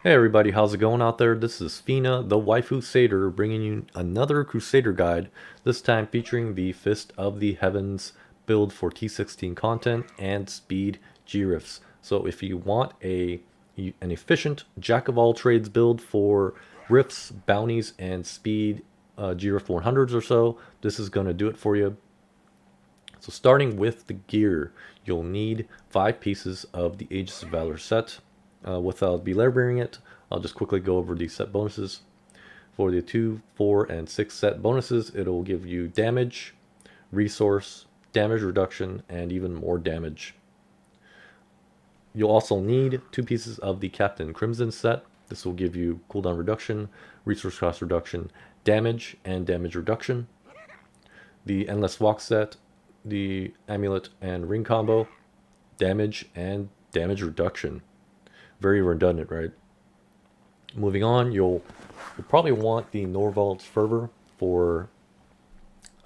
Hey everybody, how's it going out there? This is Fina, the Waifu Satyr, bringing you another Crusader guide, this time featuring the Fist of the Heavens build for T16 content and speed G-Rifts. So if you want an efficient jack-of-all-trades build for Rifts, bounties, and speed G-Rift 100s or so, this is going to do it for you. So starting with the gear, you'll need 5 pieces of the Aegis of Valor set. Without belaboring it, I'll just quickly go over the set bonuses. For the 2, 4, and 6 set bonuses, it'll give you damage, resource, damage reduction, and even more damage. You'll also need 2 pieces of the Captain Crimson set. This will give you cooldown reduction, resource cost reduction, damage, and damage reduction. The Endless Walk set, the Amulet and Ring combo, damage and damage reduction. Very redundant, right? Moving on, you'll probably want the Norvald's Fervor for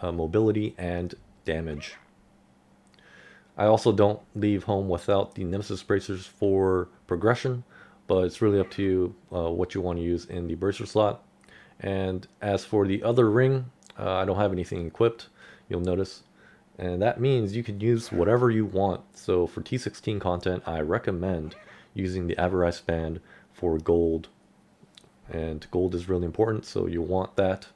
mobility and damage. I also don't leave home without the Nemesis Bracers for progression, but it's really up to you what you want to use in the bracer slot. And as for the other ring, I don't have anything equipped, you'll notice. And that means you can use whatever you want. So for T16 content, I recommend using the Avarice Band for gold. And gold is really important, so you want that.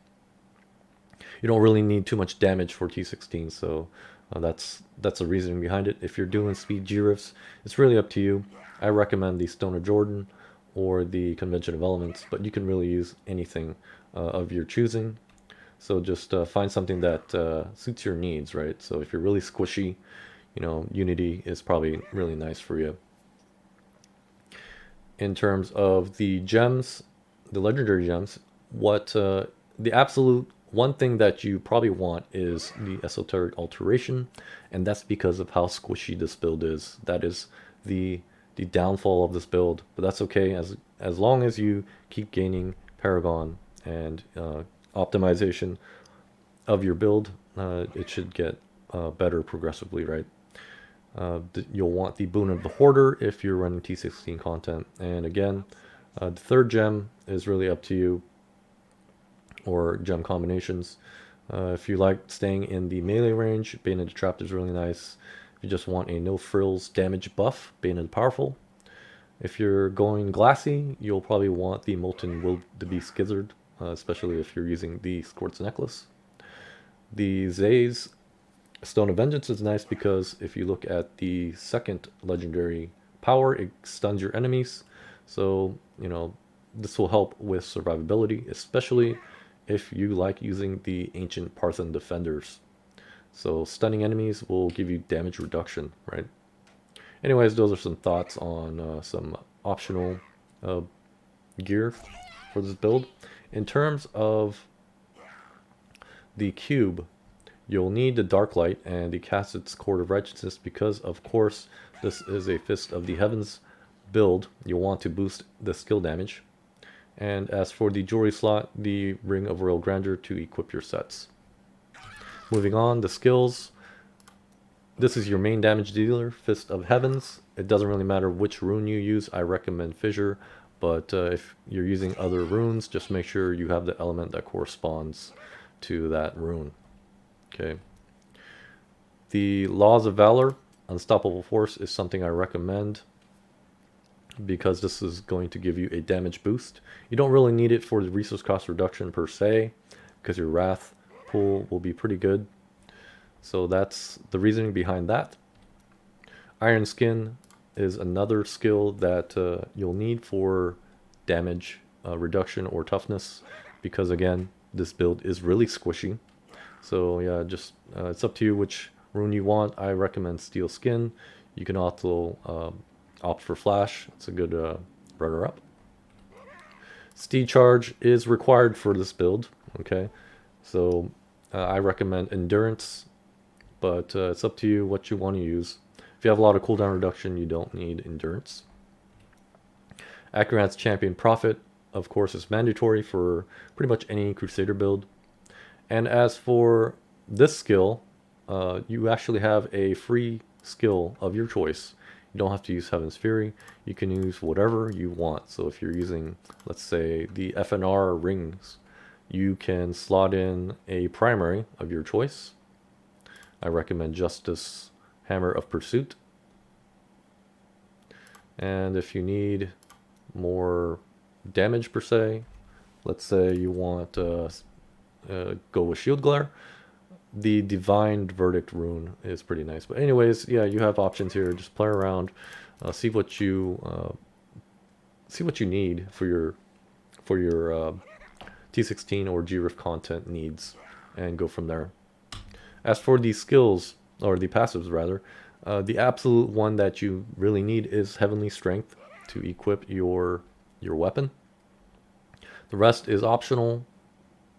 You don't really need too much damage for T16, so that's the reasoning behind it. If you're doing speed G-Rifts, it's really up to you. I recommend the Stone of Jordan or the Convention of Elements, but you can really use anything of your choosing. So just find something that suits your needs, right? So if you're really squishy, Unity is probably really nice for you. In terms of the gems, the legendary gems, what the absolute one thing that you probably want is the esoteric alteration, and that's because of how squishy this build is. That is the downfall of this build, but that's okay as long as you keep gaining Paragon and optimization of your build, it should get better progressively, right? You'll want the Boon of the Hoarder if you're running T16 content. And again, the third gem is really up to you, or gem combinations. If you like staying in the melee range, Bayoneted Trapped is really nice. If you just want a no frills damage buff, Bayoneted Powerful. If you're going glassy, you'll probably want the Molten Wildebeest Gizzard, especially if you're using the Squirt's Necklace. The Zay's Stone of Vengeance is nice because if you look at the second legendary power, it stuns your enemies. So, this will help with survivability, especially if you like using the Ancient Parthan Defenders. So, stunning enemies will give you damage reduction, right? Anyways, those are some thoughts on some optional uh, gear for this build. In terms of the cube, you'll need the darklight and the Casset's Cord of Righteousness because, of course, this is a Fist of the Heavens build. You'll want to boost the skill damage. And as for the jewelry slot, the Ring of Royal Grandeur to equip your sets. Moving on, the skills. This is your main damage dealer, Fist of Heavens. It doesn't really matter which rune you use. I recommend Fissure, but if you're using other runes, just make sure you have the element that corresponds to that rune. Okay. The Laws of Valor, Unstoppable Force, is something I recommend because this is going to give you a damage boost. You don't really need it for the resource cost reduction per se, because your Wrath pool will be pretty good. So that's the reasoning behind that. Iron Skin is another skill that you'll need for damage reduction or toughness, because again, this build is really squishy. So yeah, just it's up to you which rune you want. I recommend Steel Skin. You can also opt for Flash. It's a good runner-up. Steed Charge is required for this build. Okay, so I recommend Endurance, but it's up to you what you want to use. If you have a lot of cooldown reduction, you don't need Endurance. Akurat's Champion Prophet, of course, is mandatory for pretty much any Crusader build. And as for this skill, you actually have a free skill of your choice You don't have to use Heaven's Fury. You can use whatever you want. So if you're using, let's say, the FNR rings, you can slot in a primary of your choice. I recommend Justice Hammer of Pursuit. And if you need more damage per se, let's say you want go with Shield Glare, the Divine Verdict rune is pretty nice. But anyways, yeah, you have options here. Just play around, see what you need for your T16 or GRIF content needs, and go from there. As for the skills, or the passives rather, the absolute one that you really need is Heavenly Strength to equip your weapon. The rest is optional.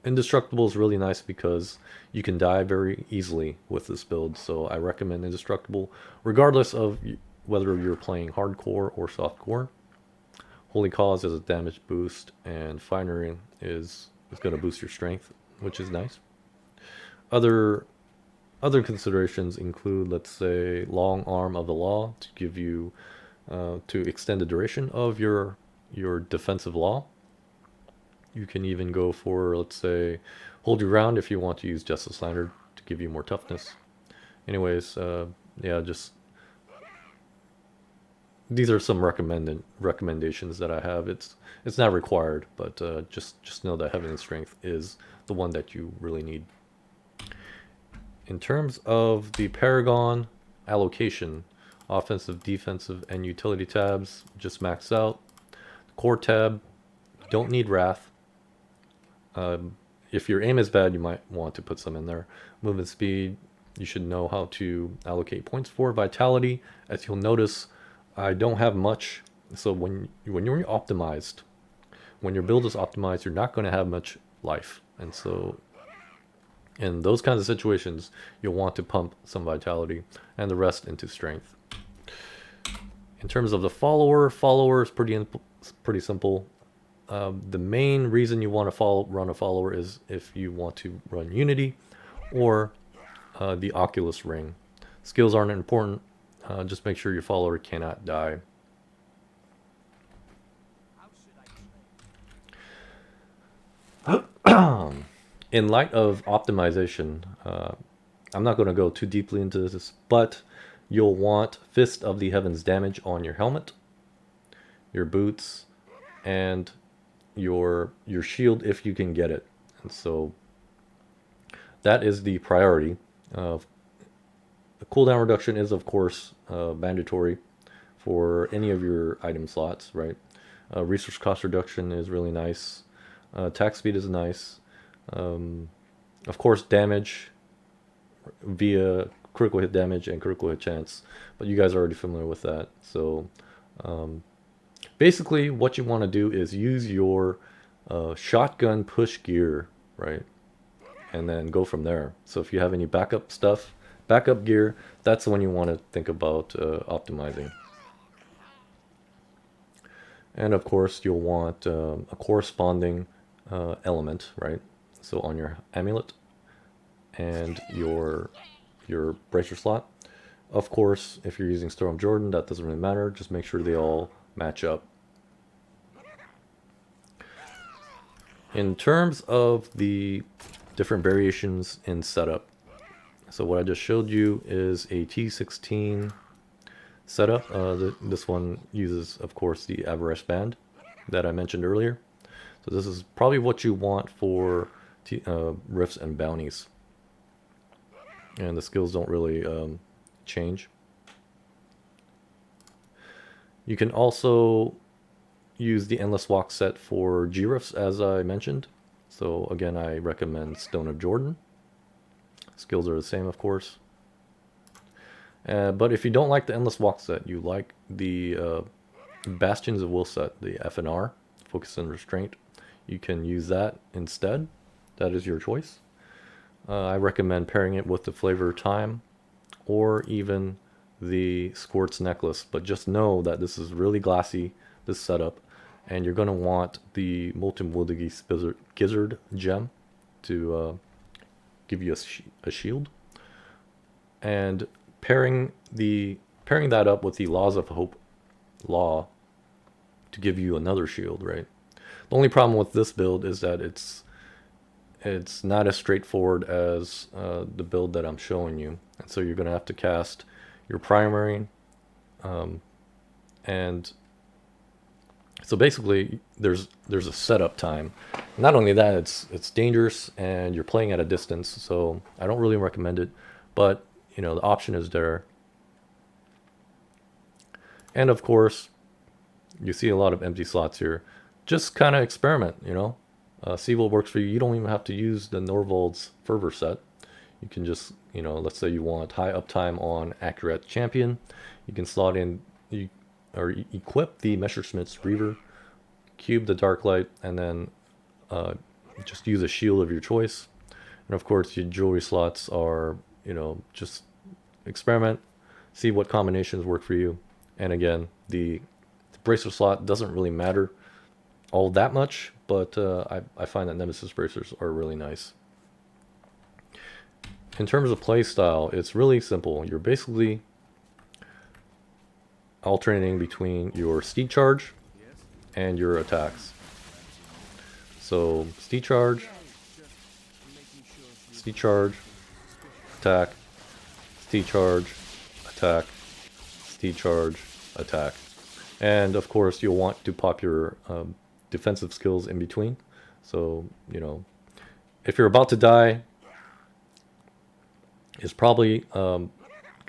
Indestructible is really nice because you can die very easily with this build, so I recommend Indestructible regardless of whether you're playing hardcore or softcore. Holy Cause is a damage boost, and Finery is going to boost your strength, which is nice. Other considerations include, let's say, Long Arm of the Law to give you to extend the duration of your defensive law. You can even go for, let's say, Hold Your Ground if you want to use Justice Lantern to give you more toughness. Anyways, yeah, just these are some recommendations that I have. It's not required, but just know that Heavenly Strength is the one that you really need. In terms of the Paragon allocation, offensive, defensive, and utility tabs just max out. Core tab, don't need Wrath. If your aim is bad, you might want to put some in there. Movement speed, you should know how to allocate points for. Vitality, as you'll notice, I don't have much. So when you're optimized, when your build is optimized, you're not going to have much life. And so in those kinds of situations, you'll want to pump some vitality and the rest into strength. In terms of the follower is pretty simple. The main reason you want to run a follower is if you want to run Unity or the Oculus Ring. Skills aren't important. Just make sure your follower cannot die. In light of optimization, I'm not going to go too deeply into this, but you'll want Fist of the Heavens damage on your helmet, your boots, and your shield if you can get it. And so that is the priority. The cooldown reduction is, of course, mandatory for any of your item slots, right? Resource cost reduction is really nice. Attack speed is nice. Of course, damage via critical hit damage and critical hit chance, but you guys are already familiar with that. So basically what you want to do is use your shotgun push gear, right? And then go from there. So if you have any backup gear, that's when you want to think about optimizing. And of course you'll want a corresponding element, right? So on your amulet and your bracer slot. Of course, if you're using Storm Jordan, that doesn't really matter. Just make sure they all match up. In terms of the different variations in setup, so what I just showed you is a T16 setup. This one uses, of course, the Avarice Band that I mentioned earlier. So this is probably what you want for rifts and bounties. And the skills don't really change. You can also use the Endless Walk set for G-Rifts, as I mentioned. So again, I recommend Stone of Jordan. Skills are the same, of course. But if you don't like the Endless Walk set, you like the Bastions of Will set, the FNR, Focus and Restraint, you can use that instead. That is your choice. I recommend pairing it with the Flavor of Time or even the Squirt's Necklace, but just know that this is really glassy, this setup, and you're going to want the Molten Wildegy Gizzard gem to give you a shield. And pairing the pairing that up with the Laws of Hope law to give you another shield, right? The only problem with this build is that it's not as straightforward as the build that I'm showing you, and so you're going to have to cast your primary, and so basically there's a setup time. Not only that, it's dangerous and you're playing at a distance, so I don't really recommend it, but you know, the option is there. And of course, you see a lot of empty slots here. Just kind of experiment, you know, see what works for you. You don't even have to use the Norvald's Fervor set. You can just, you know, let's say you want high uptime on Accurate Champion. You can slot in, or equip the Messerschmitt's Reaver, cube the Darklight, and then just use a shield of your choice. And of course, your jewelry slots are, you know, just experiment, see what combinations work for you. And again, the bracer slot doesn't really matter all that much, but I find that Nemesis bracers are really nice. In terms of play style, it's really simple. You're basically alternating between your steed charge and your attacks. So steed charge, attack, steed charge, attack, steed charge, attack. And of course you'll want to pop your defensive skills in between. So, you know, if you're about to die, it's probably kind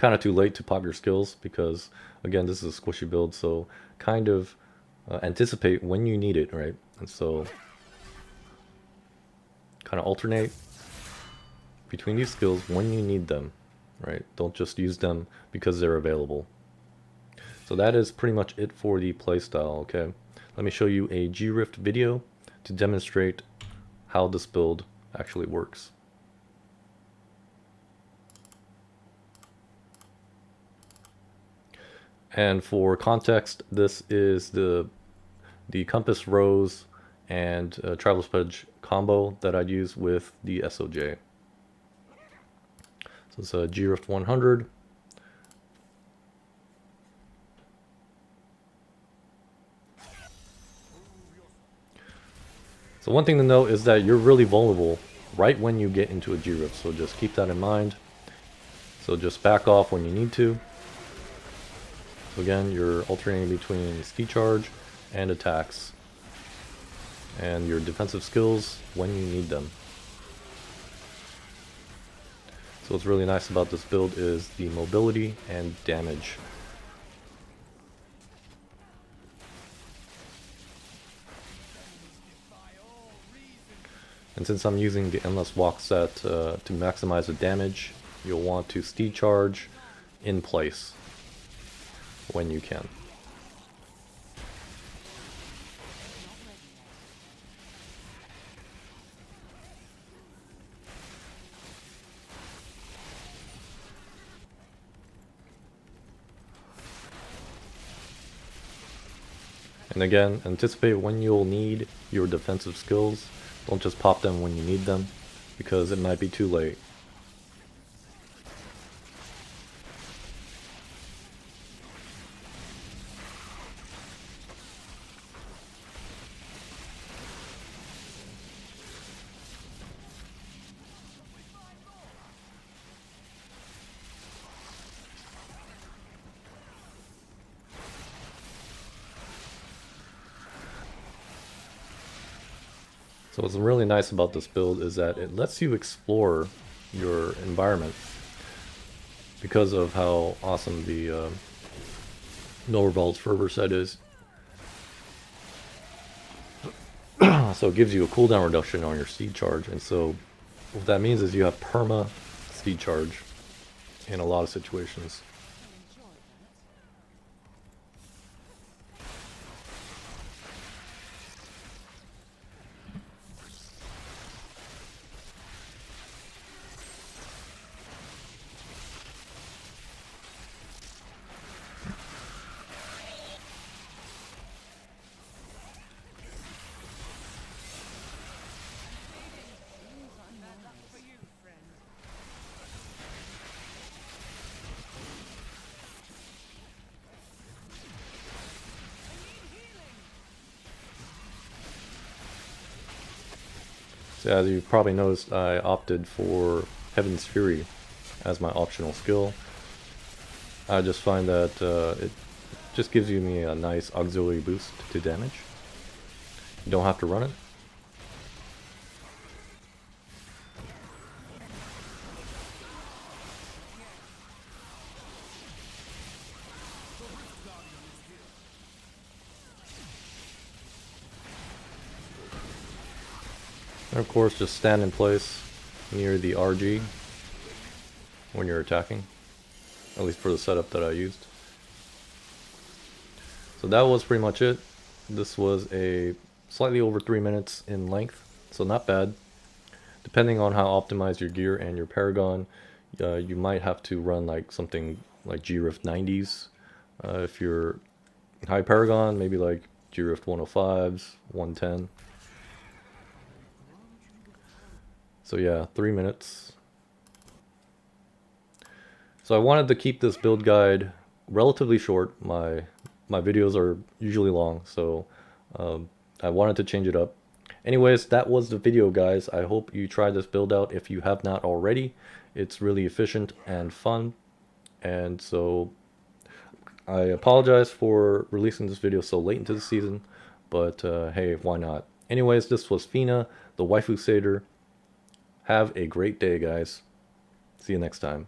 of too late to pop your skills, because again, this is a squishy build, so kind of anticipate when you need it, right? And so kind of alternate between these skills when you need them, right? Don't just use them because they're available. So that is pretty much it for the playstyle, okay? Let me show you a G-Rift video to demonstrate how this build actually works. And for context, this is the Compass Rose and Traveler's Pledge combo that I'd use with the SOJ. So it's a G-Rift 100. So one thing to note is that you're really vulnerable right when you get into a G-Rift, so just keep that in mind. So just back off when you need to. So again, you're alternating between steed charge and attacks, and your defensive skills when you need them. So what's really nice about this build is the mobility and damage. And since I'm using the Endless Walk set to maximize the damage, you'll want to steed charge in place when you can. And again, anticipate when you'll need your defensive skills. Don't just pop them when you need them, because it might be too late. So what's really nice about this build is that it lets you explore your environment because of how awesome the Norvald's Fervor set is. So it gives you a cooldown reduction on your steed charge, and so what that means is you have perma steed charge in a lot of situations. So as you probably noticed, I opted for Heaven's Fury as my optional skill. I just find that it just gives you me a nice auxiliary boost to damage. You don't have to run it. And of course, just stand in place near the RG when you're attacking, at least for the setup that I used. So that was pretty much it. This was a slightly over 3 minutes in length, so not bad. Depending on how optimized your gear and your Paragon, you might have to run like something like GRIF 90s. If you're high Paragon, maybe like GRIF 105s, 110. So yeah, 3 minutes. So I wanted to keep this build guide relatively short. My videos are usually long, so I wanted to change it up. Anyways, that was the video, guys. I hope you try this build out if you have not already. It's really efficient and fun. And so I apologize for releasing this video so late into the season, but hey, why not? Anyways, this was Fina, the Waifu Satyr. Have a great day, guys. See you next time.